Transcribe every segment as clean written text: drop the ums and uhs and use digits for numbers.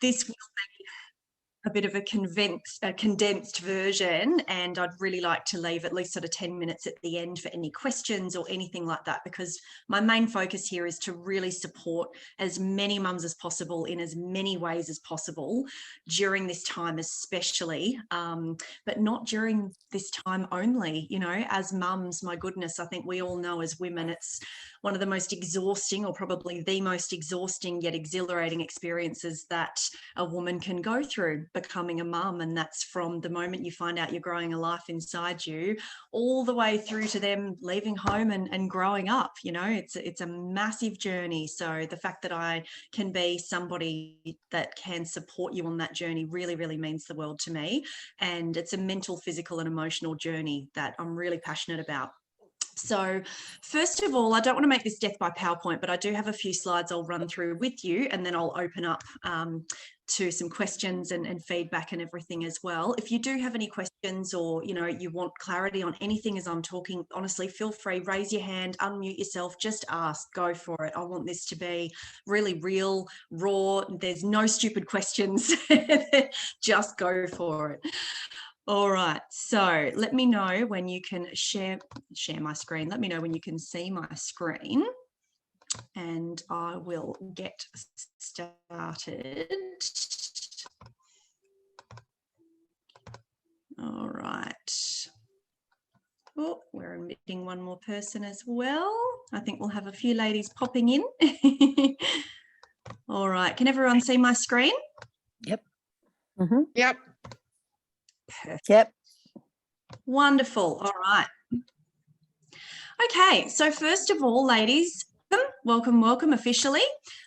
this will a bit of a condensed version, and I'd really like to leave at least sort of 10 minutes at the end for any questions or anything like that, because my main focus here is to really support as many mums as possible in as many ways as possible during this time, especially, but not during this time only. You know, as mums, my goodness, I think we all know as women, it's one of the most exhausting, or probably the most exhausting yet exhilarating experiences that a woman can go through, becoming a mum. And that's from the moment you find out you're growing a life inside you all the way through to them leaving home and growing up. You know, it's a massive journey. So the fact that I can be somebody that can support you on that journey really, really means the world to me. And it's a mental, physical and emotional journey that I'm really passionate about. So first of all, I don't want to make this death by PowerPoint, but I do have a few slides I'll run through with you, and then I'll open up to some questions and feedback and everything as well. If you do have any questions, or you know, you want clarity on anything as I'm talking, honestly, feel free, raise your hand, unmute yourself, just ask, go for it. I want this to be really real, raw. There's no stupid questions. Just go for it. All right, so let me know when you can share my screen. Let me know when you can see my screen, and I will get started. All right. Oh, we're admitting one more person as well. I think we'll have a few ladies popping in. All right, can everyone see my screen? Yep. Mm-hmm. Yep. Perfect. Yep. Wonderful. All right. Okay, so first of all, ladies, welcome officially.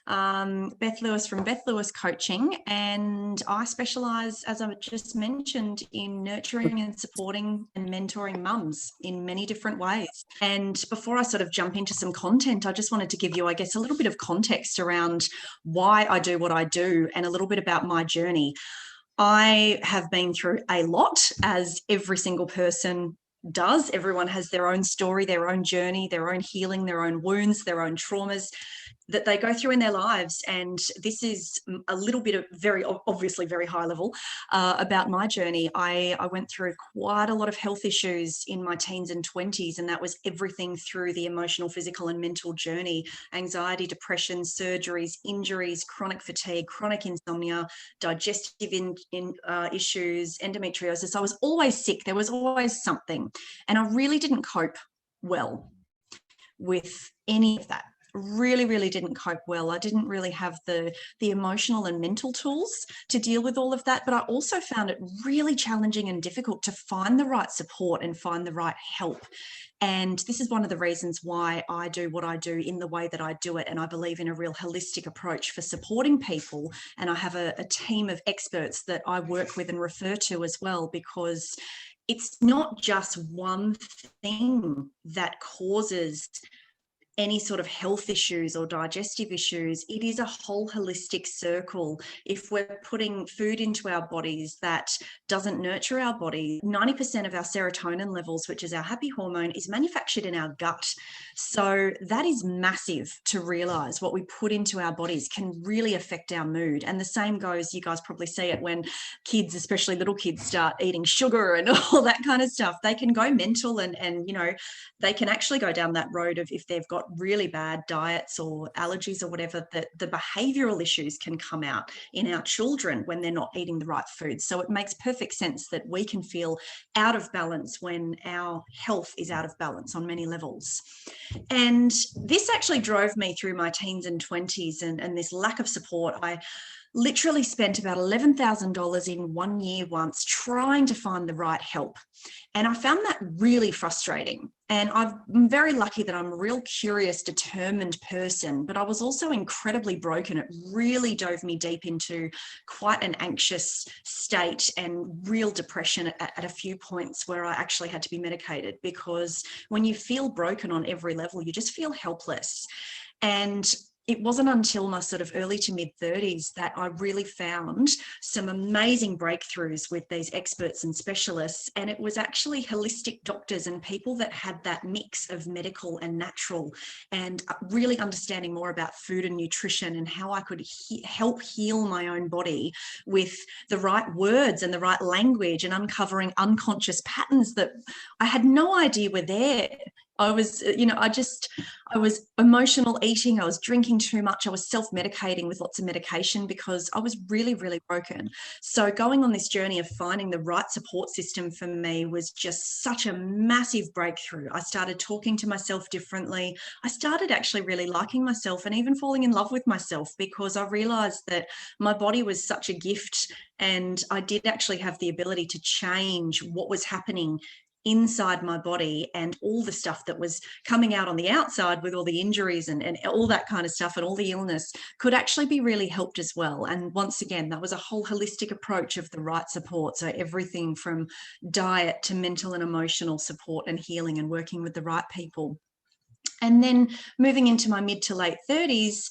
Beth Lewis from Beth Lewis Coaching, and I specialise, as I just mentioned, in nurturing and supporting and mentoring mums in many different ways. And before I sort of jump into some content, I just wanted to give you, I guess, a little bit of context around why I do what I do and a little bit about my journey. I have been through a lot, as every single person does. Everyone has their own story, their own journey, their own healing, their own wounds, their own traumas that they go through in their lives. And this is a little bit of very, obviously very high level about my journey. I went through quite a lot of health issues in my teens and 20s, and that was everything through the emotional, physical and mental journey: anxiety, depression, surgeries, injuries, chronic fatigue, chronic insomnia, digestive issues, endometriosis. I was always sick. There was always something. And I really didn't cope well with any of that. Really didn't cope well. I didn't really have the emotional and mental tools to deal with all of that, but I also found it really challenging and difficult to find the right support and find the right help. And this is one of the reasons why I do what I do in the way that I do it. And I believe in a real holistic approach for supporting people. And I have a team of experts that I work with and refer to as well, because it's not just one thing that causes any sort of health issues or digestive issues. It is a whole holistic circle. If we're putting food into our bodies that doesn't nurture our body, 90% of our serotonin levels, which is our happy hormone, is manufactured in our gut. So that is massive to realize. What we put into our bodies can really affect our mood. And the same goes, you guys probably see it when kids, especially little kids, start eating sugar and all that kind of stuff. They can go mental and you know, they can actually go down that road of, if they've got really bad diets or allergies or whatever, that the behavioral issues can come out in our children when they're not eating the right food. So it makes perfect sense that we can feel out of balance when our health is out of balance on many levels. And this actually drove me through my teens and 20s, and this lack of support. I literally spent about $11,000 in 1 year once trying to find the right help. And I found that really frustrating. And I'm very lucky that I'm a real curious, determined person, but I was also incredibly broken. It really dove me deep into quite an anxious state and real depression at a few points where I actually had to be medicated, because when you feel broken on every level, you just feel helpless. And it wasn't until my sort of early to mid 30s that I really found some amazing breakthroughs with these experts and specialists. And it was actually holistic doctors and people that had that mix of medical and natural, and really understanding more about food and nutrition and how I could help heal my own body with the right words and the right language, and uncovering unconscious patterns that I had no idea were there. I was, I was emotional eating, I was drinking too much, I was self-medicating with lots of medication because I was really, really broken. So going on this journey of finding the right support system for me was just such a massive breakthrough. I started talking to myself differently. I started actually really liking myself and even falling in love with myself, because I realized that my body was such a gift, and I did actually have the ability to change what was happening inside my body, and all the stuff that was coming out on the outside with all the injuries and all that kind of stuff and all the illness could actually be really helped as well. And once again, that was a whole holistic approach of the right support. So everything from diet to mental and emotional support and healing, and working with the right people. And then moving into my mid to late 30s,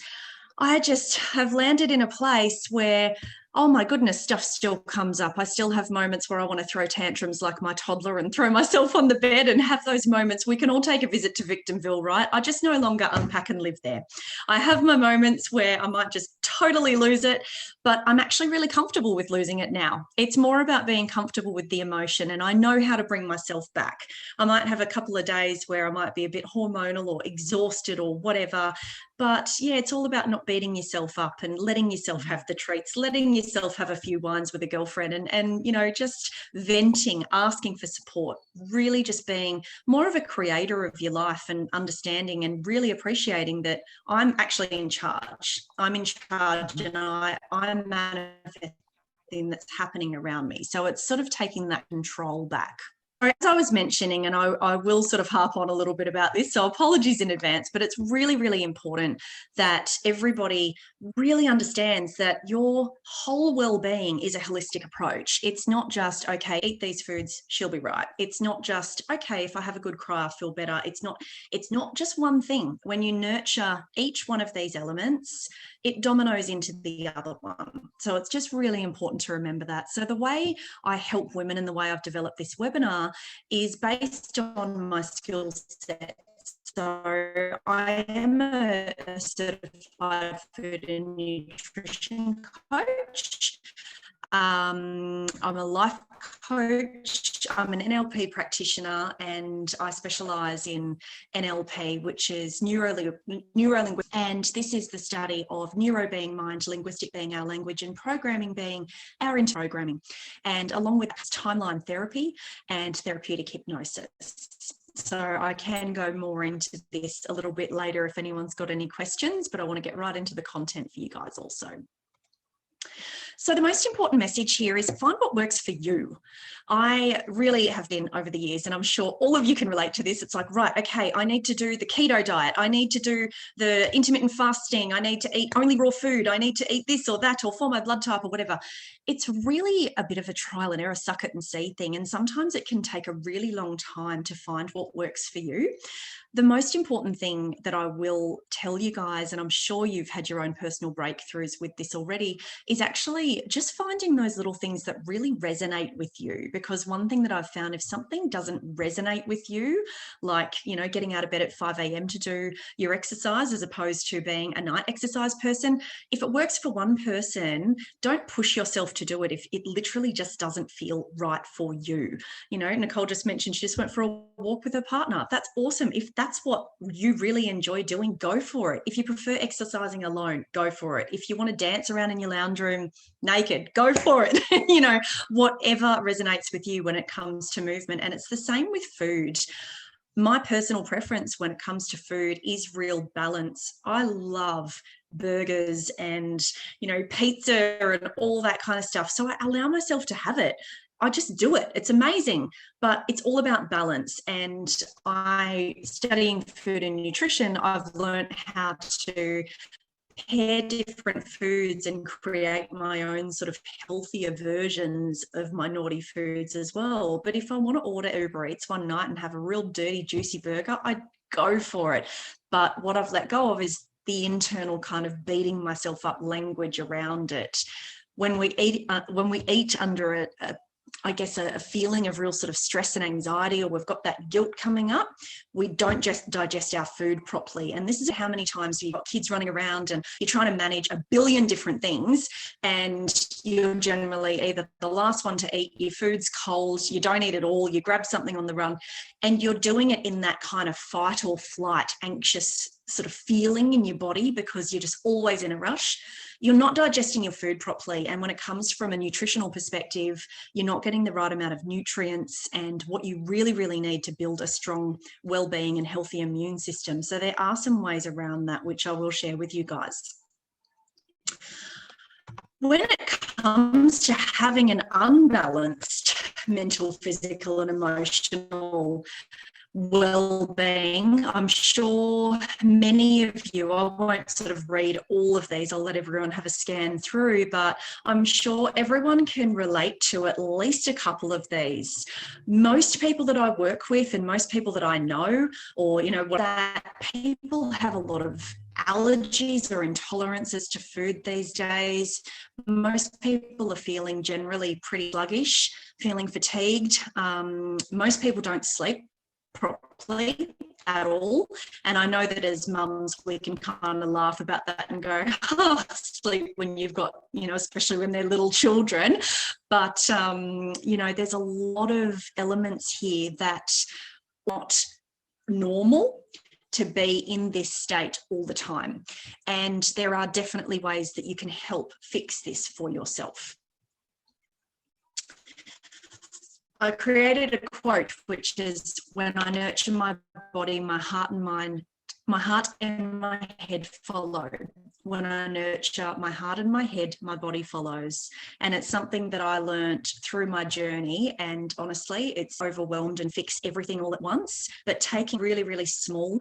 I just have landed in a place where, oh my goodness, stuff still comes up. I still have moments where I want to throw tantrums like my toddler and throw myself on the bed and have those moments. We can all take a visit to Victimville, right? I just no longer unpack and live there. I have my moments where I might just totally lose it, but I'm actually really comfortable with losing it now. It's more about being comfortable with the emotion, and I know how to bring myself back. I might have a couple of days where I might be a bit hormonal or exhausted or whatever, but yeah, it's all about not beating yourself up and letting yourself have the treats, letting yourself have a few wines with a girlfriend, and just venting, asking for support, really just being more of a creator of your life, and understanding and really appreciating that I'm actually in charge. I'm in charge, and I'm manifesting that's happening around me. So it's sort of taking that control back. As I was mentioning, and I will sort of harp on a little bit about this, so apologies in advance, but it's really, really important that everybody really understands that your whole well-being is a holistic approach. It's not just, okay, eat these foods, she'll be right. It's not just, okay, if I have a good cry, I feel better. It's not just one thing. When you nurture each one of these elements, it dominoes into the other one. So it's just really important to remember that. So the way I help women and the way I've developed this webinar is based on my skill set. So I am a certified food and nutrition coach. I'm a life coach. I'm an NLP practitioner, and I specialize in NLP, which is neurolinguistics. And this is the study of neuro being mind, linguistic being our language, and programming being our programming. And along with timeline therapy and therapeutic hypnosis. So I can go more into this a little bit later if anyone's got any questions, but I want to get right into the content for you guys also. So the most important message here is find what works for you. I really have been over the years, and I'm sure all of you can relate to this. It's like, right, okay, I need to do the keto diet. I need to do the intermittent fasting. I need to eat only raw food. I need to eat this or that, or for my blood type or whatever. It's really a bit of a trial and error, suck it and see thing. And sometimes it can take a really long time to find what works for you. The most important thing that I will tell you guys, and I'm sure you've had your own personal breakthroughs with this already, is actually just finding those little things that really resonate with you. Because one thing that I've found, if something doesn't resonate with you, like, getting out of bed at 5 a.m. to do your exercise as opposed to being a night exercise person, if it works for one person, don't push yourself to do it if it literally just doesn't feel right for you. Nicole just mentioned she just went for a walk with her partner. That's awesome. If that's what you really enjoy doing, go for it. If you prefer exercising alone, go for it. If you want to dance around in your lounge room naked, go for it. Whatever resonates with you when it comes to movement. And it's the same with food. My personal preference when it comes to food is real balance. I love burgers and, pizza and all that kind of stuff. So I allow myself to have it. I just do it. It's amazing, but it's all about balance. And studying food and nutrition, I've learned how to pair different foods and create my own sort of healthier versions of my naughty foods as well. But if I want to order Uber Eats one night and have a real dirty, juicy burger, I go for it. But what I've let go of is the internal kind of beating myself up language around it. When we eat under I guess a feeling of real sort of stress and anxiety, or we've got that guilt coming up, we don't just digest our food properly. And this is how many times you've got kids running around and you're trying to manage a billion different things, and you're generally either the last one to eat, your food's cold, you don't eat it all, you grab something on the run, and you're doing it in that kind of fight or flight, anxious sort of feeling in your body because you're just always in a rush. You're not digesting your food properly. And when it comes from a nutritional perspective, you're not getting the right amount of nutrients and what you really, really need to build a strong well-being and healthy immune system. So there are some ways around that, which I will share with you guys. When it comes to having an unbalanced mental, physical, and emotional well-being, I'm sure many of you, I won't sort of read all of these, I'll let everyone have a scan through, but I'm sure everyone can relate to at least a couple of these. Most people that I work with and most people that I know, or that people have a lot of allergies or intolerances to food these days. Most people are feeling generally pretty sluggish, feeling fatigued. Most people don't sleep properly at all. And I know that as mums, we can kind of laugh about that and go, oh, sleep when you've got, especially when they're little children. But, there's a lot of elements here that are not normal to be in this state all the time. And there are definitely ways that you can help fix this for yourself. I created a quote, which is, when I nurture my body, my heart and my head follow. When I nurture my heart and my head, my body follows. And it's something that I learned through my journey. And honestly, it's overwhelmed and fix everything all at once, but taking really, really small,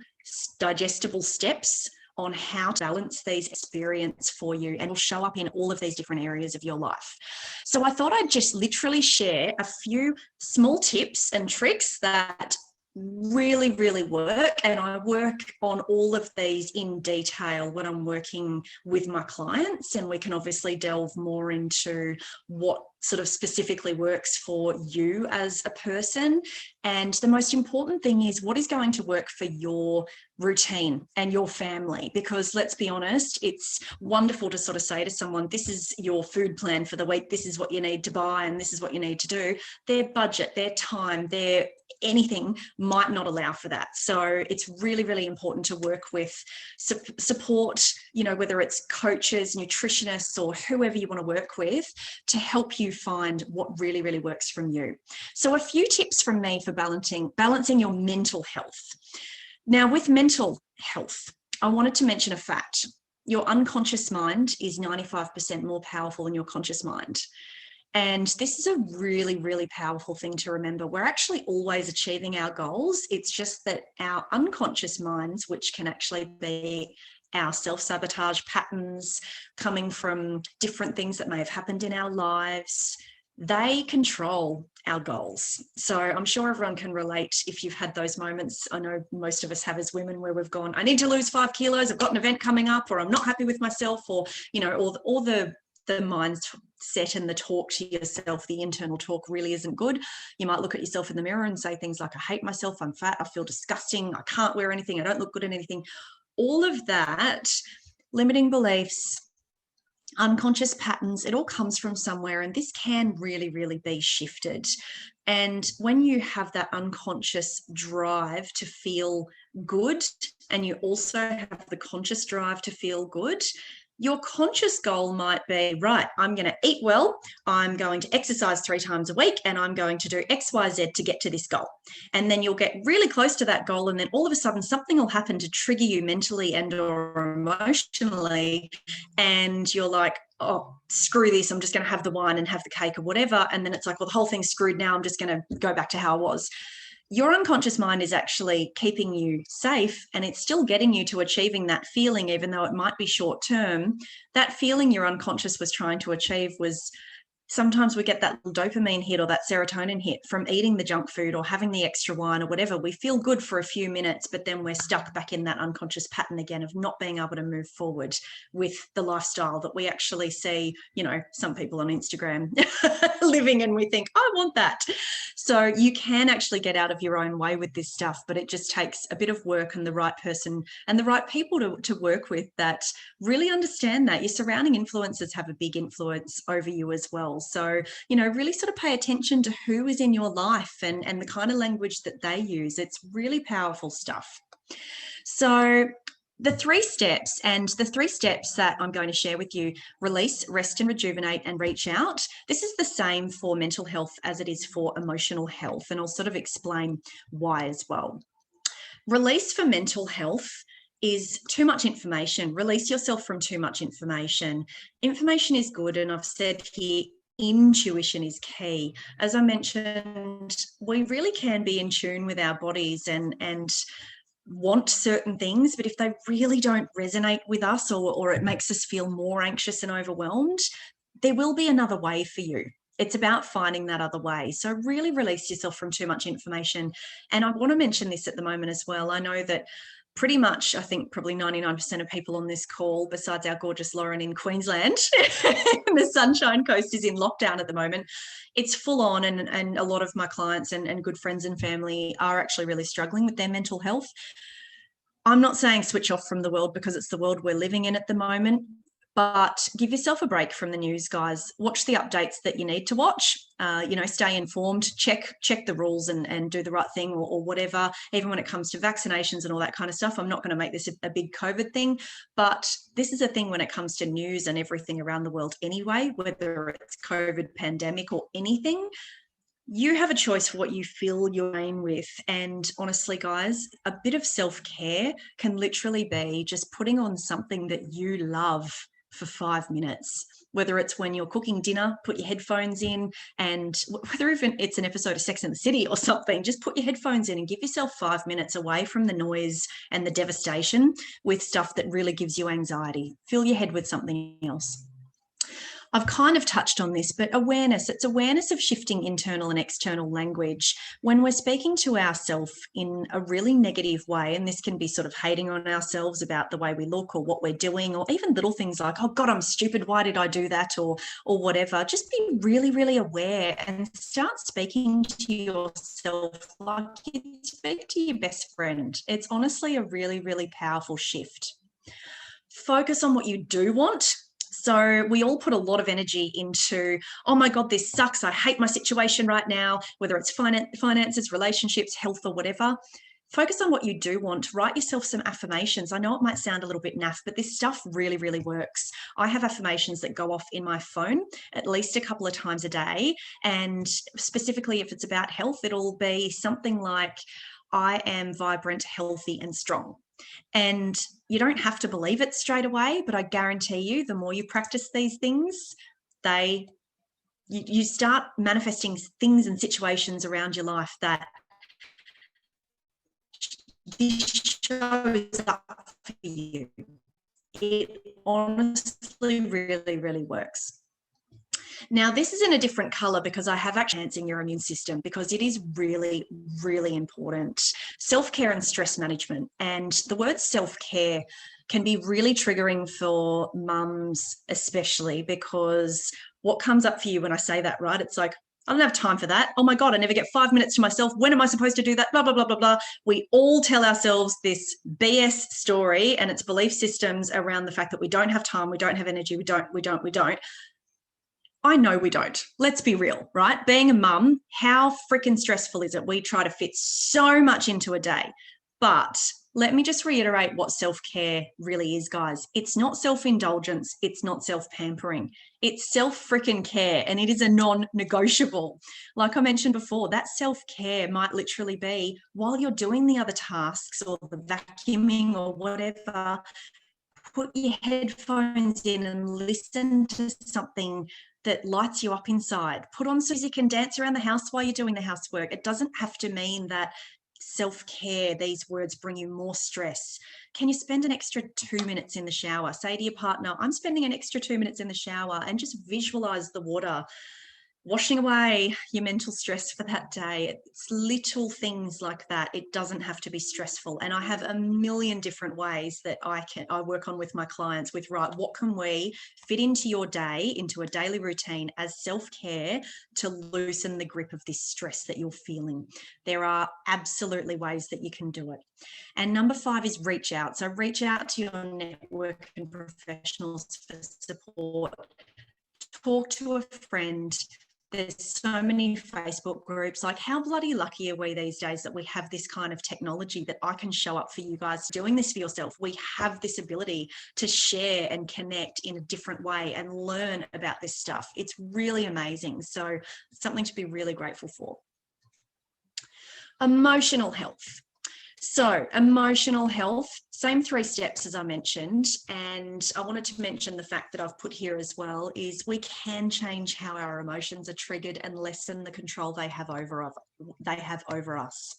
digestible steps on how to balance these experiences for you, and will show up in all of these different areas of your life. So I thought I'd just literally share a few small tips and tricks that really, really work. And I work on all of these in detail when I'm working with my clients, and we can obviously delve more into what sort of specifically works for you as a person. And the most important thing is what is going to work for your routine and your family, because let's be honest, it's wonderful to sort of say to someone, this is your food plan for the week, this is what you need to buy, and this is what you need to do. Their budget, their time, their anything might not allow for that. So it's really, really important to work with support, whether it's coaches, nutritionists, or whoever you want to work with, to help you find what really, really works from you. So a few tips from me for balancing your mental health. Now, with mental health, I wanted to mention a fact. Your unconscious mind is 95% more powerful than your conscious mind. And this is a really, really powerful thing to remember. We're actually always achieving our goals. It's just that our unconscious minds, which can actually be our self-sabotage patterns coming from different things that may have happened in our lives, they control our goals. So I'm sure everyone can relate if you've had those moments. I know most of us have as women, where we've gone, I need to lose 5 kilos, I've got an event coming up, or I'm not happy with myself, or, all the mindset and the talk to yourself, the internal talk really isn't good. You might look at yourself in the mirror and say things like, I hate myself, I'm fat, I feel disgusting, I can't wear anything, I don't look good in anything. All of that, limiting beliefs, unconscious patterns, it all comes from somewhere, and this can really, really be shifted. And when you have that unconscious drive to feel good, and you also have the conscious drive to feel good, your conscious goal might be, right, I'm going to eat well, I'm going to exercise 3 times a week, and I'm going to do X, Y, Z to get to this goal. And then you'll get really close to that goal, and then all of a sudden something will happen to trigger you mentally and or emotionally, and you're like, oh, screw this, I'm just going to have the wine and have the cake or whatever. And then it's like, well, the whole thing's screwed now, I'm just going to go back to how I was. Your unconscious mind is actually keeping you safe, and it's still getting you to achieving that feeling, even though it might be short term. That feeling your unconscious was trying to achieve was sometimes we get that dopamine hit or that serotonin hit from eating the junk food or having the extra wine or whatever. We feel good for a few minutes, but then we're stuck back in that unconscious pattern again of not being able to move forward with the lifestyle that we actually see, you know, some people on Instagram living, and we think, I want that. So you can actually get out of your own way with this stuff, but it just takes a bit of work and the right person and the right people to work with that really understand that. Your surrounding influences have a big influence over you as well. So, you know, really sort of pay attention to who is in your life and the kind of language that they use. It's really powerful stuff. So the three steps that I'm going to share with you: release, rest and rejuvenate, and reach out. This is the same for mental health as it is for emotional health, and I'll sort of explain why as well. Release for mental health is too much information. Release yourself from too much information. Information is good, and I've said here, intuition is key. As I mentioned, we really can be in tune with our bodies and want certain things, but if they really don't resonate with us, or it makes us feel more anxious and overwhelmed, there will be another way for you. It's about finding that other way. So really release yourself from too much information. And I want to mention this at the moment as well. I know that pretty much, I think probably 99% of people on this call, besides our gorgeous Lauren in Queensland, the Sunshine Coast is in lockdown at the moment. It's full on, and a lot of my clients and good friends and family are actually really struggling with their mental health. I'm not saying switch off from the world, because it's the world we're living in at the moment, but give yourself a break from the news, guys. Watch the updates that you need to watch. You know, stay informed, check the rules and do the right thing, or whatever. Even when it comes to vaccinations and all that kind of stuff, I'm not going to make this a big COVID thing, but this is a thing when it comes to news and everything around the world anyway, whether it's COVID, pandemic, or anything. You have a choice for what you fill your brain with. And honestly, guys, a bit of self-care can literally be just putting on something that you love for 5 minutes. Whether it's when you're cooking dinner, put your headphones in, and whether even it's an episode of Sex and the City or something, just put your headphones in and give yourself 5 minutes away from the noise and the devastation with stuff that really gives you anxiety. Fill your head with something else. I've kind of touched on this, but awareness, it's awareness of shifting internal and external language. When we're speaking to ourselves in a really negative way, and this can be sort of hating on ourselves about the way we look or what we're doing, or even little things like, oh God, I'm stupid, why did I do that? Or whatever. Just be really, really aware and start speaking to yourself like you speak to your best friend. It's honestly a really, really powerful shift. Focus on what you do want. So we all put a lot of energy into, oh my God, this sucks. I hate my situation right now, whether it's finances, relationships, health, or whatever. Focus on what you do want. Write yourself some affirmations. I know it might sound a little bit naff, but this stuff really, really works. I have affirmations that go off in my phone at least a couple of times a day. And specifically, if it's about health, it'll be something like, I am vibrant, healthy, and strong. And you don't have to believe it straight away, but I guarantee you, the more you practice these things, you start manifesting things and situations around your life that this shows up for you. It honestly really, really works. Now, this is in a different color because I have actually enhancing your immune system, because it is really, really important. Self-care and stress management. And the word self-care can be really triggering for mums, especially, because what comes up for you when I say that, right? It's like, I don't have time for that. Oh my God, I never get 5 minutes to myself. When am I supposed to do that? Blah, blah, blah, blah, blah. We all tell ourselves this BS story, and it's belief systems around the fact that we don't have time, we don't have energy, we don't. I know we don't. Let's be real, right? Being a mum, how freaking stressful is it? We try to fit so much into a day. But let me just reiterate what self-care really is, guys. It's not self-indulgence. It's not self-pampering. It's self-freaking care, and it is a non-negotiable. Like I mentioned before, that self-care might literally be while you're doing the other tasks or the vacuuming or whatever, put your headphones in and listen to something that lights you up inside. Put on some music and dance around the house while you're doing the housework. It doesn't have to mean that self-care, these words bring you more stress. Can you spend an extra 2 minutes in the shower? Say to your partner, I'm spending an extra 2 minutes in the shower, and just visualize the water washing away your mental stress for that day. It's little things like that. It doesn't have to be stressful. And I have a million different ways that I work on with my clients with, right, what can we fit into your day, into a daily routine as self-care to loosen the grip of this stress that you're feeling? There are absolutely ways that you can do it. And number 5 is reach out. So reach out to your network and professionals for support. Talk to a friend. There's so many Facebook groups. Like, how bloody lucky are we these days that we have this kind of technology that I can show up for you guys doing this for yourself. We have this ability to share and connect in a different way and learn about this stuff. It's really amazing. So something to be really grateful for. Emotional health. So emotional health, same 3 steps as I mentioned. And I wanted to mention the fact that I've put here as well is we can change how our emotions are triggered and lessen the control they have over us.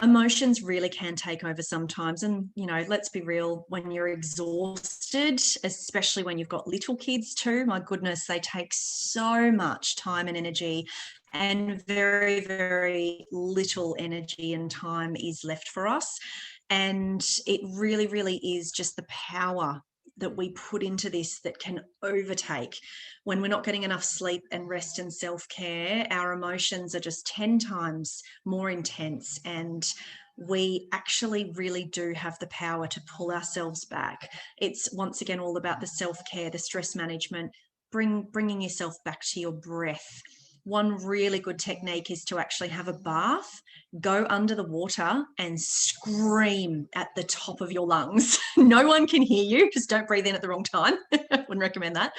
Emotions really can take over sometimes. And, you know, let's be real, when you're exhausted, especially when you've got little kids too, my goodness, they take so much time and energy, and very, very little energy and time is left for us. And it really, really is just the power that we put into this that can overtake. When we're not getting enough sleep and rest and self-care, our emotions are just 10 times more intense, and we actually really do have the power to pull ourselves back. It's once again all about the self-care, the stress management, bringing yourself back to your breath. One really good technique is to actually have a bath, go under the water and scream at the top of your lungs. No one can hear you. Just don't breathe in at the wrong time. Wouldn't recommend that.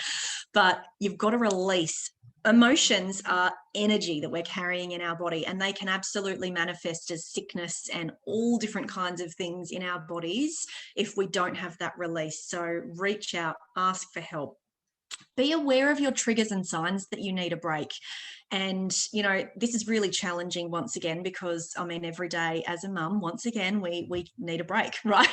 But you've got to release. Emotions are energy that we're carrying in our body, and they can absolutely manifest as sickness and all different kinds of things in our bodies if we don't have that release. So reach out, ask for help. Be aware of your triggers and signs that you need a break. And, you know, this is really challenging once again, because I mean, every day as a mum, once again, we need a break, right?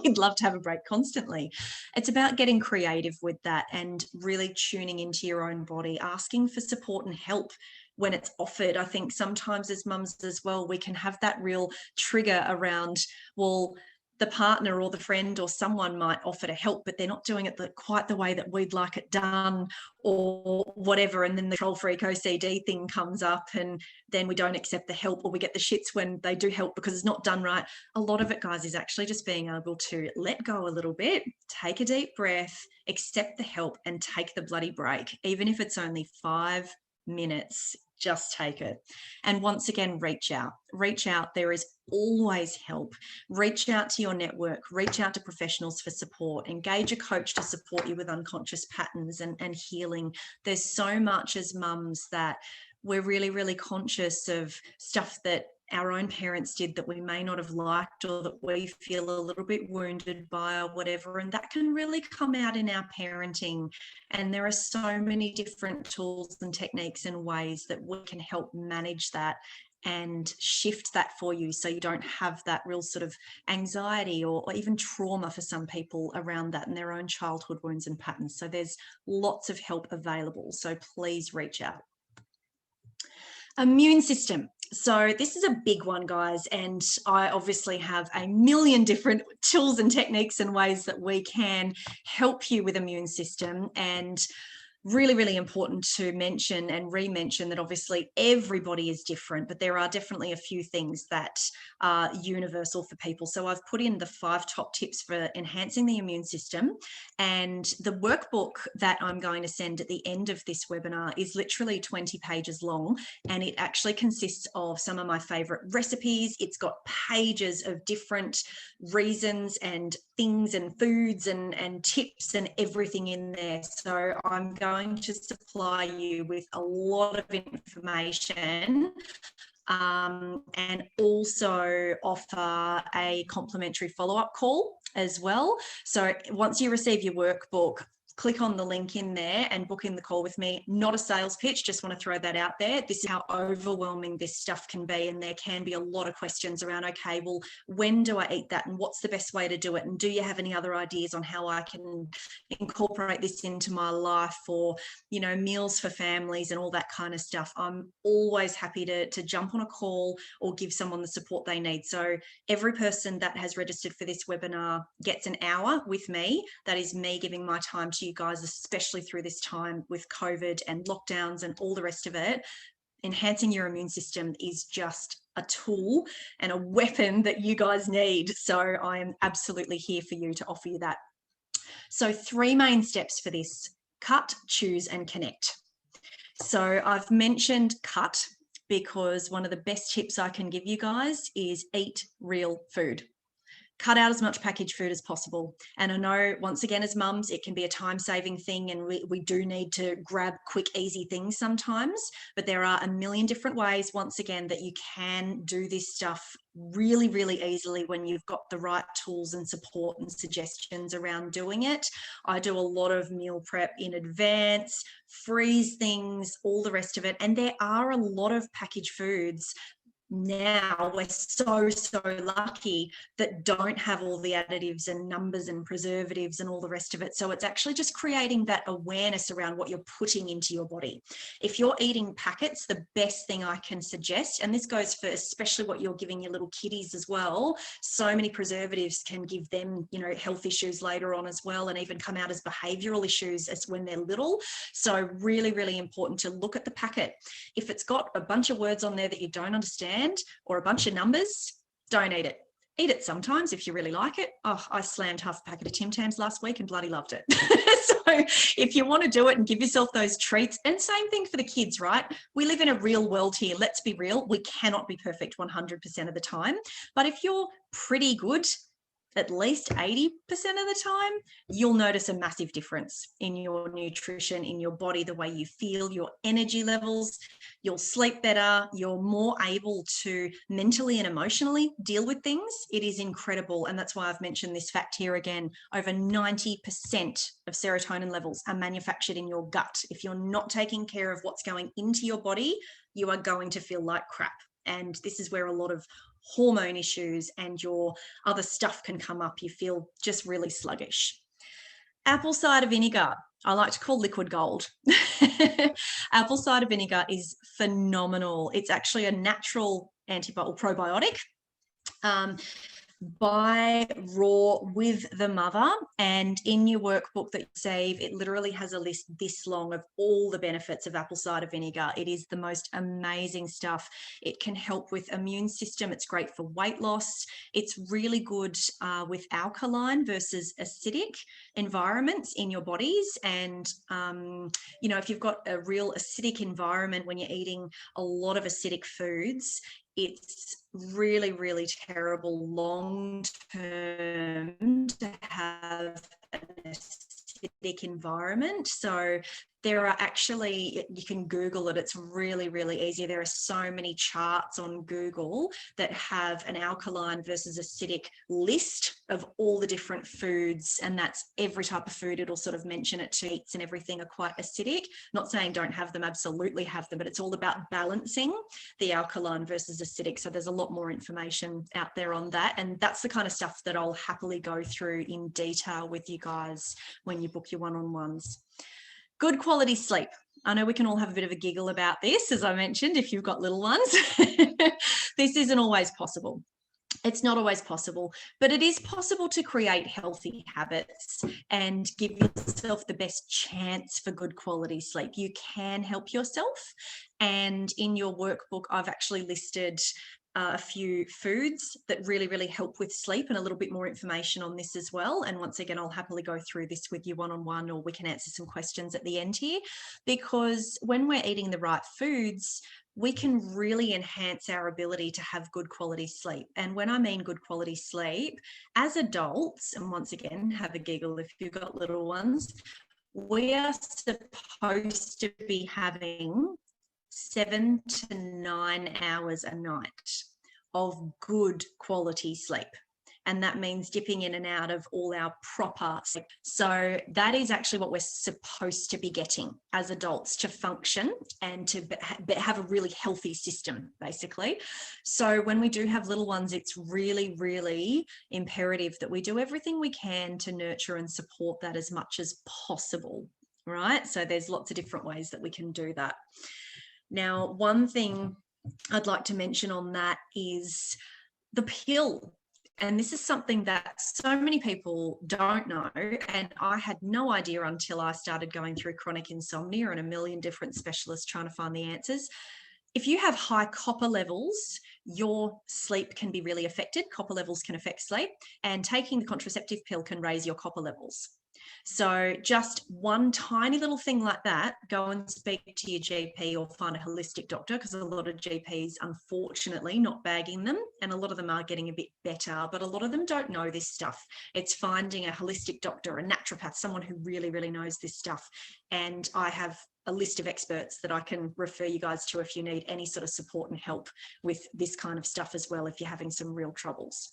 We'd love to have a break constantly. It's about getting creative with that and really tuning into your own body, asking for support and help when it's offered. I think sometimes as mums as well, we can have that real trigger around, well, the partner or the friend or someone might offer to help, but they're not doing it quite the way that we'd like it done or whatever. And then the control freak OCD thing comes up, and then we don't accept the help, or we get the shits when they do help because it's not done right. A lot of it, guys, is actually just being able to let go a little bit, take a deep breath, accept the help, and take the bloody break. Even if it's only 5 minutes, just take it. And once again, reach out. There is always help. Reach out to your network, reach out to professionals for support, engage a coach to support you with unconscious patterns and healing. There's so much as mums that we're really, really conscious of stuff that our own parents did that we may not have liked, or that we feel a little bit wounded by or whatever. And that can really come out in our parenting. And there are so many different tools and techniques and ways that we can help manage that and shift that for you, so you don't have that real sort of anxiety or even trauma for some people around that and their own childhood wounds and patterns. So there's lots of help available. So please reach out. Immune system. So this is a big one, guys, and I obviously have a million different tools and techniques and ways that we can help you with immune system. And really, really important to mention and re-mention that obviously everybody is different, but there are definitely a few things that are universal for people. So I've put in the 5 top tips for enhancing the immune system. And the workbook that I'm going to send at the end of this webinar is literally 20 pages long. And it actually consists of some of my favorite recipes. It's got pages of different reasons and things and foods and tips and everything in there. So I'm going to supply you with a lot of information, and also offer a complimentary follow-up call as well. So once you receive your workbook, click on the link in there and book in the call with me. Not a sales pitch, just want to throw that out there. This is how overwhelming this stuff can be, and there can be a lot of questions around, okay, well, when do I eat that, and what's the best way to do it, and do you have any other ideas on how I can incorporate this into my life, or, you know, meals for families and all that kind of stuff. I'm always happy to jump on a call or give someone the support they need. So every person that has registered for this webinar gets an hour with me. That is me giving my time to you guys, especially through this time with COVID and lockdowns and all the rest of it. Enhancing your immune system is just a tool and a weapon that you guys need. So I am absolutely here for you to offer you that. So 3 main steps for this: cut, choose, and connect. So I've mentioned cut because one of the best tips I can give you guys is eat real food. Cut out as much packaged food as possible. And I know, once again, as mums, it can be a time-saving thing, and we do need to grab quick, easy things sometimes, but there are a million different ways, once again, that you can do this stuff really, really easily when you've got the right tools and support and suggestions around doing it. I do a lot of meal prep in advance, freeze things, all the rest of it. And there are a lot of packaged foods now, we're so lucky, that don't have all the additives and numbers and preservatives and all the rest of it. So it's actually just creating that awareness around what you're putting into your body. If you're eating packets, the best thing I can suggest, and this goes for especially what you're giving your little kiddies as well, so many preservatives can give them, you know, health issues later on as well, and even come out as behavioral issues as when they're little. So really, really important to look at the packet. If it's got a bunch of words on there that you don't understand, or a bunch of numbers, don't eat it. Eat it sometimes if you really like it. Oh, I slammed half a packet of Tim Tams last week and bloody loved it. So if you want to do it and give yourself those treats, and same thing for the kids, right? We live in a real world here. Let's be real. We cannot be perfect 100% of the time. But if you're pretty good at least 80% of the time, you'll notice a massive difference in your nutrition, in your body, the way you feel, your energy levels. You'll sleep better. You're more able to mentally and emotionally deal with things. It is incredible. And that's why I've mentioned this fact here again. Over 90% of serotonin levels are manufactured in your gut. If you're not taking care of what's going into your body, you are going to feel like crap. And this is where a lot of hormone issues and your other stuff can come up. You feel just really sluggish. Apple cider vinegar, I like to call liquid gold. Apple cider vinegar is phenomenal. It's actually a natural antibiotic, probiotic. Buy raw with the mother, and in your workbook that you save, it literally has a list this long of all the benefits of apple cider vinegar. It is the most amazing stuff. It can help with immune system. It's great for weight loss. It's really good with alkaline versus acidic environments in your bodies. And you know, if you've got a real acidic environment when you're eating a lot of acidic foods, it's really, really terrible long term to have an acidic environment. So there are actually, you can Google it, it's really, really easy. There are so many charts on Google that have an alkaline versus acidic list of all the different foods, and that's every type of food. It'll sort of mention it. Treats and everything are quite acidic. Not saying don't have them, absolutely have them, but it's all about balancing the alkaline versus acidic. So there's a lot more information out there on that, and that's the kind of stuff that I'll happily go through in detail with you guys when you book your one-on-ones. Good quality sleep. I know we can all have a bit of a giggle about this, as I mentioned, if you've got little ones. This isn't always possible. It's not always possible, but it is possible to create healthy habits and give yourself the best chance for good quality sleep. You can help yourself. And in your workbook, I've actually listed a few foods that really, really help with sleep, and a little bit more information on this as well. And once again, I'll happily go through this with you one-on-one, or we can answer some questions at the end here, because when we're eating the right foods, we can really enhance our ability to have good quality sleep. And when I mean good quality sleep, as adults, and once again, have a giggle if you've got little ones, we are supposed to be having 7 to 9 hours a night of good quality sleep. And that means dipping in and out of all our proper sleep. So that is actually what we're supposed to be getting as adults to function and to have a really healthy system, basically. So when we do have little ones, it's really, really imperative that we do everything we can to nurture and support that as much as possible, right? So there's lots of different ways that we can do that. Now, one thing I'd like to mention on that is the pill. And this is something that so many people don't know. And I had no idea until I started going through chronic insomnia and a million different specialists trying to find the answers. If you have high copper levels, your sleep can be really affected. Copper levels can affect sleep, and taking the contraceptive pill can raise your copper levels. So just one tiny little thing like that, go and speak to your GP or find a holistic doctor, because a lot of GPs, unfortunately, not bagging them, and a lot of them are getting a bit better, but a lot of them don't know this stuff. It's finding a holistic doctor, a naturopath, someone who really, really knows this stuff. And I have a list of experts that I can refer you guys to if you need any sort of support and help with this kind of stuff as well, if you're having some real troubles.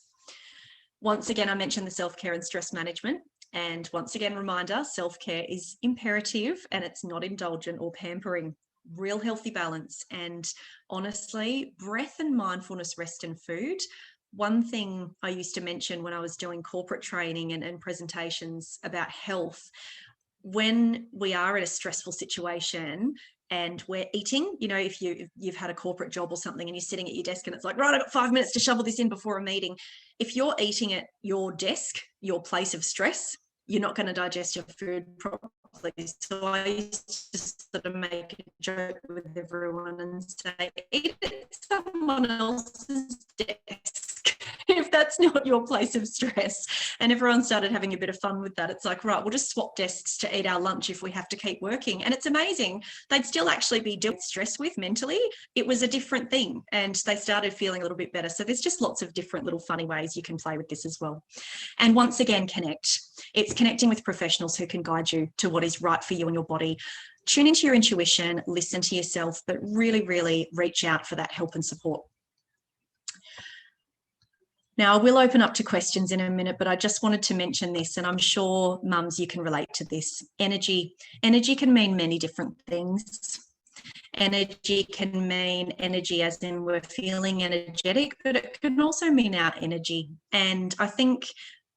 Once again, I mentioned the self-care and stress management. And once again, reminder, self-care is imperative and it's not indulgent or pampering. Real healthy balance. And honestly, breath and mindfulness, rest and food. One thing I used to mention when I was doing corporate training and presentations about health, when we are in a stressful situation and we're eating, you know, if you've had a corporate job or something and you're sitting at your desk and it's like, right, I've got 5 minutes to shovel this in before a meeting. If you're eating at your desk, your place of stress, you're not going to digest your food properly. So I used to sort of make a joke with everyone and say, eat at someone else's desk if that's not your place of stress. And everyone started having a bit of fun with that. It's like, right, we'll just swap desks to eat our lunch if we have to keep working. And it's amazing. They'd still actually be dealing with stress with mentally. It was a different thing. And they started feeling a little bit better. So there's just lots of different little funny ways you can play with this as well. And once again, connect. It's connecting with professionals who can guide you to what is right for you and your body. Tune into your intuition, listen to yourself, but really, really reach out for that help and support. Now, I will open up to questions in a minute, but I just wanted to mention this, and I'm sure mums, you can relate to this. Energy can mean many different things. Energy can mean energy as in we're feeling energetic, but it can also mean our energy. And I think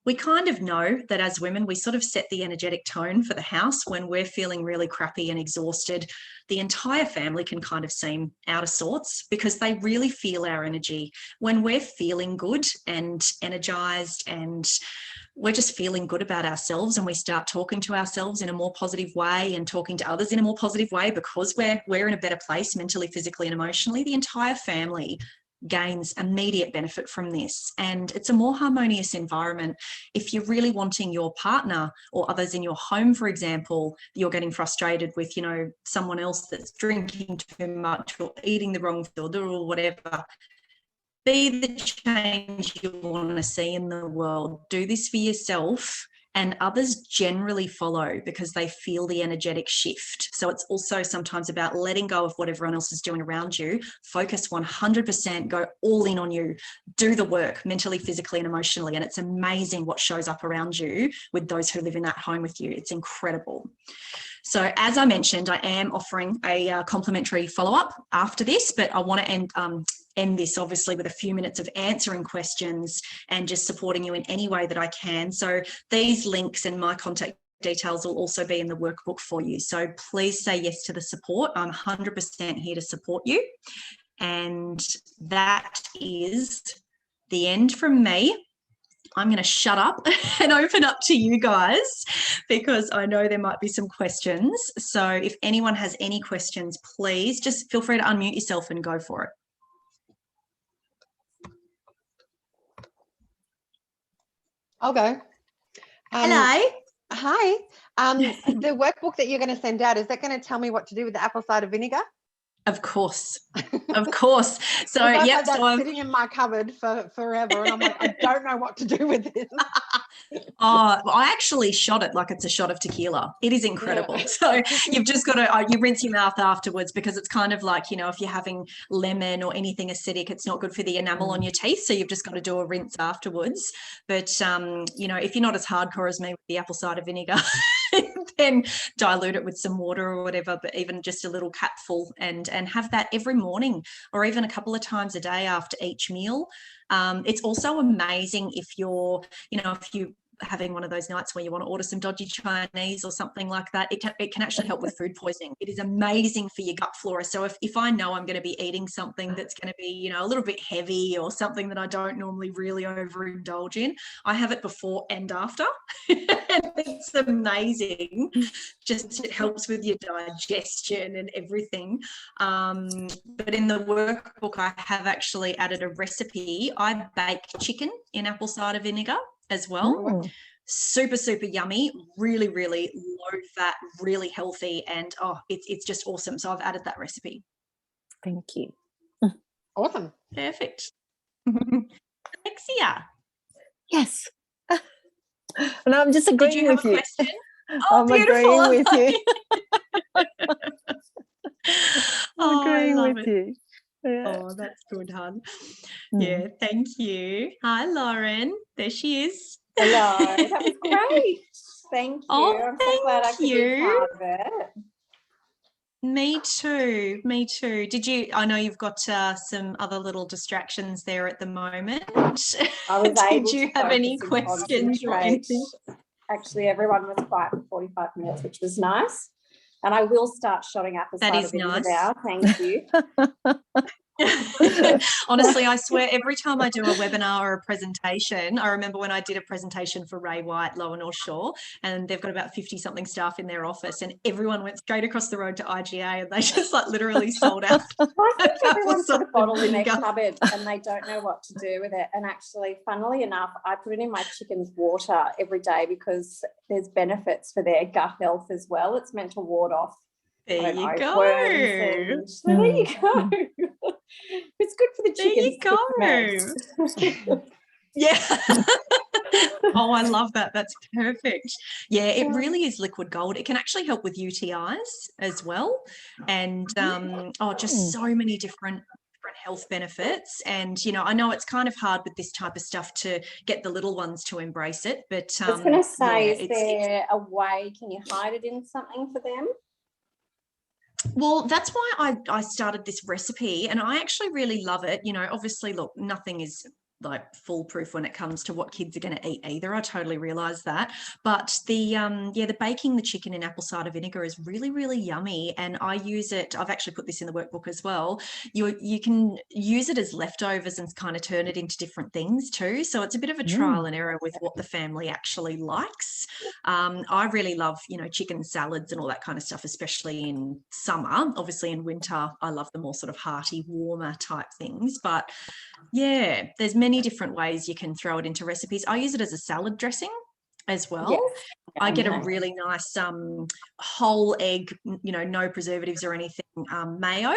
we kind of know that as women, we sort of set the energetic tone for the house. When we're feeling really crappy and exhausted, the entire family can kind of seem out of sorts because they really feel our energy. When we're feeling good and energized and we're just feeling good about ourselves and we start talking to ourselves in a more positive way and talking to others in a more positive way because we're in a better place mentally, physically and emotionally, the entire family gains immediate benefit from this. And it's a more harmonious environment. If you're really wanting your partner or others in your home, for example, you're getting frustrated with, you know, someone else that's drinking too much or eating the wrong food or whatever, be the change you want to see in the world. Do this for yourself, and others generally follow because they feel the energetic shift. So it's also sometimes about letting go of what everyone else is doing around you. Focus 100%, go all in on you, do the work mentally, physically and emotionally. And it's amazing what shows up around you with those who live in that home with you. It's incredible. So as I mentioned, I am offering a complimentary follow-up after this, but I want to end this obviously with a few minutes of answering questions and just supporting you in any way that I can. So these links and my contact details will also be in the workbook for you. So please say yes to the support. I'm 100% here to support you. And that is the end from me. I'm going to shut up and open up to you guys because I know there might be some questions. So if anyone has any questions, please just feel free to unmute yourself and go for it. I'll go. Hello. Hi. The workbook that you're going to send out, is that going to tell me what to do with the apple cider vinegar? Of course. Of course. So, I've yep. had that So I'm, sitting in my cupboard for forever, and I'm like, I don't know what to do with this. oh, well, I actually shot it like it's a shot of tequila. It is incredible. Yeah. So you've just got to, you rinse your mouth afterwards, because it's kind of like, you know, if you're having lemon or anything acidic, it's not good for the enamel on your teeth. So you've just got to do a rinse afterwards. But, you know, if you're not as hardcore as me with the apple cider vinegar, then dilute it with some water or whatever, but even just a little cupful, and have that every morning, or even a couple of times a day after each meal. It's also amazing if you're, you know, if you having one of those nights where you want to order some dodgy Chinese or something like that, it can actually help with food poisoning. It is amazing for your gut flora. So if I know I'm going to be eating something that's going to be, you know, a little bit heavy, or something that I don't normally really overindulge in, I have it before and after. And it's amazing. Just it helps with your digestion and everything. But in the workbook, I have actually added a recipe. I bake chicken in apple cider vinegar as well. Super, super yummy, really, really low fat, really healthy, and it's just awesome. So I've added that recipe. Thank you. Awesome. Perfect. Alexia. Yes. And I'm just agreeing Did you have with a you. question? Oh, I'm beautiful. agreeing with you. I'm Oh, I agreeing love with it. you. Yeah. Oh, that's good, hon. Yeah, thank you. Hi, Lauren. There she is. Hello, that was great. Thank you. Oh, I'm so glad I thank could be you. part of it. Me too. Me too. I know you've got some other little distractions there at the moment. I was Did able you to have any focus and questions or concentrate. anything? Actually, everyone was quiet for 45 minutes, which was nice. And I will start shotting apple That cider is vinegar nice. now. Thank you. Honestly, I swear every time I do a webinar or a presentation, I remember when I did a presentation for Ray White, Lower North Shore, and they've got about 50 something staff in their office, and everyone went straight across the road to IGA, and they just like literally sold out. I think everyone's got a cider bottle in their vinegar. cupboard and they don't know what to do with it. And actually, funnily enough, I put it in my chicken's water every day because there's benefits for their gut health as well. It's meant to ward off There you go. worms. So there you go. It's good for the chickens. There you go. Yeah. Oh, I love that. That's perfect. Yeah, it really is liquid gold. It can actually help with UTIs as well. And just so many different health benefits. And, you know, I know it's kind of hard with this type of stuff to get the little ones to embrace it. But I was going to say, yeah, is there a way, can you hide it in something for them? Well, that's why I started this recipe, and I actually really love it. You know, obviously, look, nothing is like foolproof when it comes to what kids are going to eat either. I totally realize that. But the baking the chicken in apple cider vinegar is really, really yummy. And I use it, I've actually put this in the workbook as well. You can use it as leftovers and kind of turn it into different things too. So it's a bit of a trial and error with what the family actually likes. I really love, you know, chicken salads and all that kind of stuff, especially in summer. Obviously in winter, I love the more sort of hearty, warmer type things. But yeah, there's many different ways you can throw it into recipes. I use it as a salad dressing as well. Yes. I get a really nice whole egg, you know, no preservatives or anything, mayo.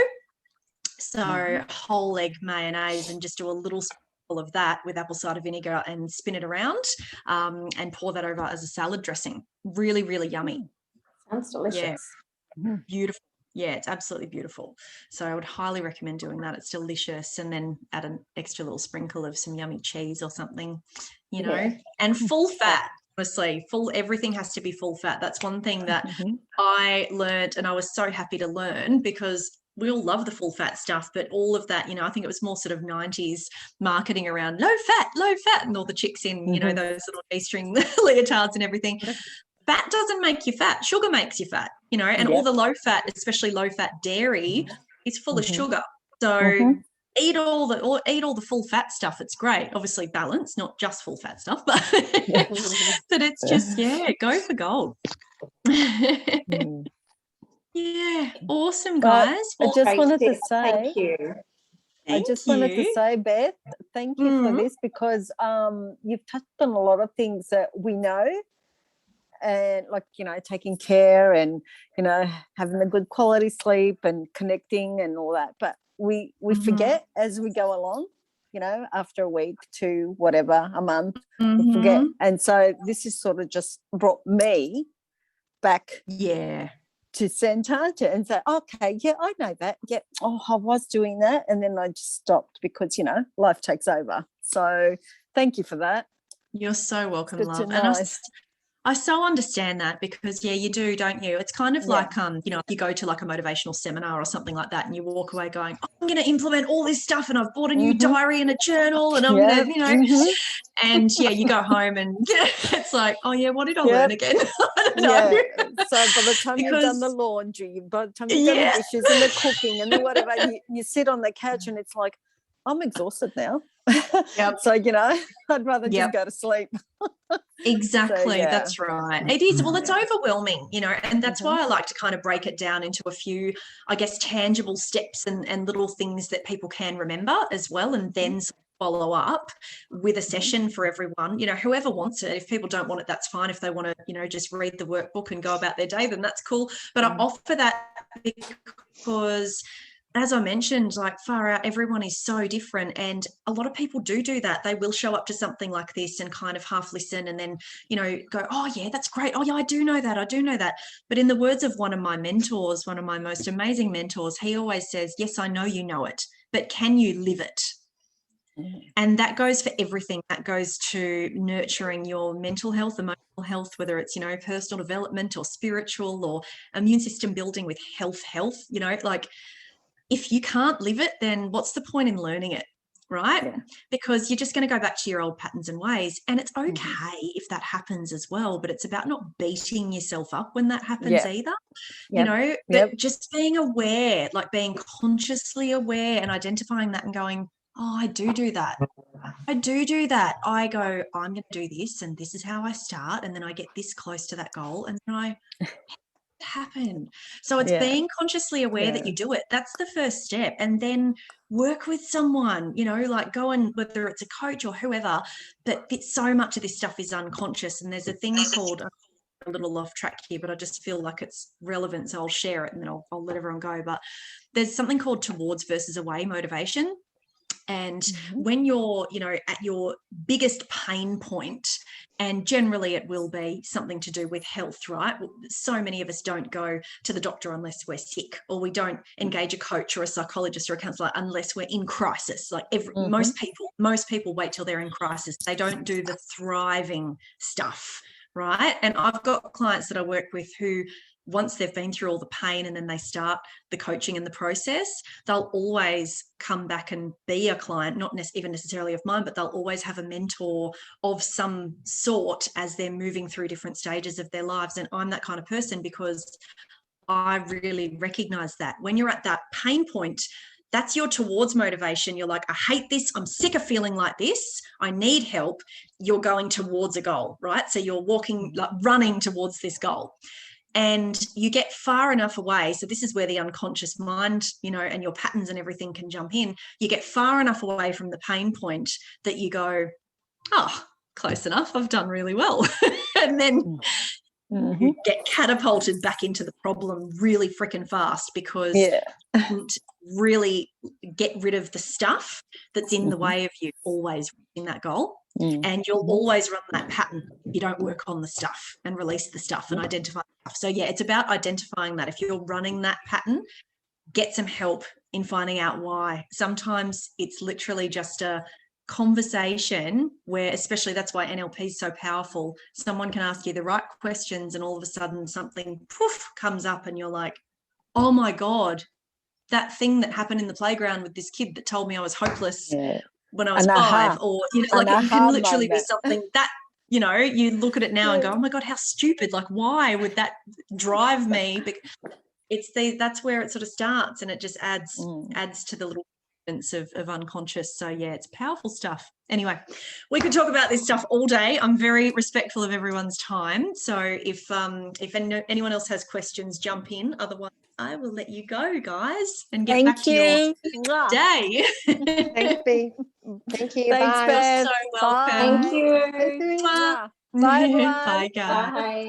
So whole egg mayonnaise, and just do a little spoonful of that with apple cider vinegar and spin it around, and pour that over as a salad dressing. Really, really yummy. Sounds delicious. Yeah. Beautiful. Yeah, it's absolutely beautiful. So I would highly recommend doing that. It's delicious. And then add an extra little sprinkle of some yummy cheese or something, you know, and full fat. Honestly, everything has to be full fat. That's one thing that I learned, and I was so happy to learn, because we all love the full fat stuff, but all of that, you know, I think it was more sort of 90s marketing around low fat, and all the chicks in, you know, those little G-string leotards and everything. Fat doesn't make you fat. Sugar makes you fat, you know, and all the low fat, especially low fat dairy, is full of sugar. So eat all the full fat stuff. It's great. Obviously balanced, not just full fat stuff, but but it's just, go for gold. Yeah, awesome, guys. I just wanted to say, thank you. I just wanted to say, Beth, thank you for this, because you've touched on a lot of things that we know, and like, taking care and, having a good quality sleep and connecting and all that. But we forget as we go along, after a week to whatever, a month, we forget. And so this has sort of just brought me back to center and say, okay, yeah, I know that. Yeah, I was doing that. And then I just stopped because, life takes over. So thank you for that. You're so welcome, It's good love. to know. And I so understand that because, you do, don't you? It's kind of like, if you go to like a motivational seminar or something like that and you walk away going, I'm going to implement all this stuff and I've bought a new diary and a journal and I'm going to, and you go home and it's like, oh yeah, what did I learn again? I don't know. So by the time you've done the laundry, by the time you've done the dishes and the cooking and the whatever, you sit on the couch and it's like, I'm exhausted now. So, I'd rather just go to sleep. Exactly. So, that's right. It is. Well, it's overwhelming, and that's why I like to kind of break it down into a few, I guess, tangible steps and little things that people can remember as well, and then follow up with a session for everyone, whoever wants it. If people don't want it, that's fine. If they want to, just read the workbook and go about their day, then that's cool. But I offer that because, as I mentioned, like far out, everyone is so different. And a lot of people do that. They will show up to something like this and kind of half listen and then, go, oh yeah, that's great. Oh yeah, I do know that. But in the words of one of my mentors, one of my most amazing mentors, he always says, yes, I know you know it, but can you live it? And that goes for everything. That goes to nurturing your mental health, emotional health, whether it's, personal development or spiritual or immune system building with health, like, if you can't live it, then what's the point in learning it, right? Because you're just going to go back to your old patterns and ways. And it's okay if that happens as well, but it's about not beating yourself up when that happens either, but just being aware, like being consciously aware and identifying that and going, oh, I do that. I do that. I go, I'm going to do this and this is how I start. And then I get this close to that goal and then I happen. So it's being consciously aware that you do it. That's the first step. And then work with someone, like go and whether it's a coach or whoever, but so much of this stuff is unconscious. And there's a thing called, a little off track here, but I just feel like it's relevant. So I'll share it and then I'll let everyone go. But there's something called towards versus away motivation. And when you're, at your biggest pain point, and generally it will be something to do with health, right? So many of us don't go to the doctor unless we're sick, or we don't engage a coach or a psychologist or a counselor unless we're in crisis. Like most people wait till they're in crisis. They don't do the thriving stuff, right? And I've got clients that I work with who, once they've been through all the pain and then they start the coaching and the process, they'll always come back and be a client, not even necessarily of mine, but they'll always have a mentor of some sort as they're moving through different stages of their lives. And I'm that kind of person because I really recognize that when you're at that pain point, that's your towards motivation. You're like, I hate this. I'm sick of feeling like this. I need help. You're going towards a goal, right? So you're walking, like running towards this goal. And you get far enough away. So this is where the unconscious mind, and your patterns and everything can jump in. You get far enough away from the pain point that you go, oh, close enough. I've done really well. And then you get catapulted back into the problem really freaking fast because you didn't really get rid of the stuff that's in the way of you always reaching that goal. And you'll always run that pattern. You don't work on the stuff and release the stuff and identify stuff. So it's about identifying that. If you're running that pattern, get some help in finding out why. Sometimes it's literally just a conversation where, especially that's why NLP is so powerful. Someone can ask you the right questions and all of a sudden something poof comes up and you're like, oh my God, that thing that happened in the playground with this kid that told me I was hopeless when I was 5, or it can literally be something that you look at it now and go, oh my God, how stupid, like why would that drive me? That's where it sort of starts, and it just adds to the little of unconscious. So it's powerful stuff. Anyway, we could talk about this stuff all day. I'm very respectful of everyone's time, so if anyone else has questions, jump in. Otherwise I will let you go, guys, and get back to your day. Thanks, B. Thank you. Thanks, Bye. Beth. You're so welcome. Thank you. Bye, everyone. Bye, guys. Bye.